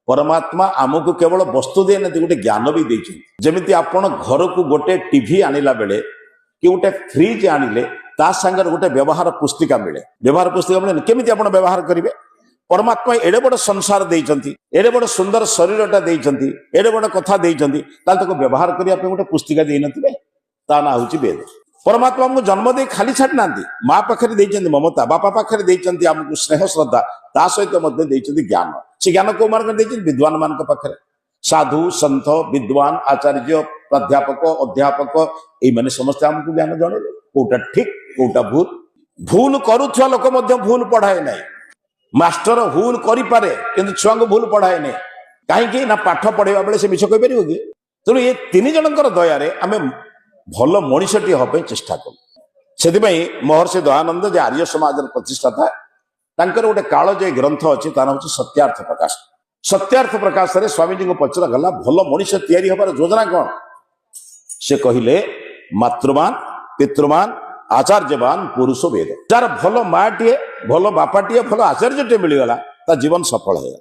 परमात्मा आमको केवल वस्तु दे ना गोटे ज्ञान भी देते जमी आपण घर को गोटे टीवी आनिला बेले कि गोटे फ्रिज आनिले ता संगे गोटे व्यवहार पुस्तिका मिले व्यवहार पुस्तिका मिले केमी आप व्यवहार करेंगे परमात्मा एडे बड़ संसार देइचंती एडे बड़ सुंदर शरीरटा देइचंती एडे बड़ कथा देइचंती ताल तको व्यवहार करिया पे गोटे पुस्तिका देइ नथिबे ता ना होची वेद परमात्मा हमको जन्म दे खाली छाड़ नांती माँ पाखरे देइचंती ममता बापा पाखरे देइचंती हमको स्नेह श्रद्धा ता सहित मध्य देइचंती ज्ञान से ज्ञान को मार्ग देइचंती विद्वान मान पाखरे साधु संत विद्वान आचार्य प्राध्यापक अध्यापक ए माने समस्त हमको ज्ञान जणेले कोटा ठीक कोटा भूल भूल करूथवा लोक मध्य भूल पढ़ाए नाही मास्टर भूल करि पारे किंतु छुआ को भूल पढ़ाए नहीं कहीं ना पाठ पढ़ेवा बेले से मिछ कहि परिबो कि तेणु ये तीन जनकर दयारे आमे भल मनीषटी हबे चेष्टा करूँ से महर्षि दयानंद जे आर्य समाज प्रतिष्ठाता तांकर गोटे काल जे ग्रंथ अच्छी तार हूँ सत्यार्थ प्रकाश सत्यार्थ प्रकाश रे स्वामीजी को पचरा गला भल मनीष तैयारी हबार योजना कौन से कहले मातृमान पितृमान आचार्यवान पुरुष वेद जार भल माँ टीए भल बापा टीए भल आचार्य टे मिलगला ता जीवन सफल है।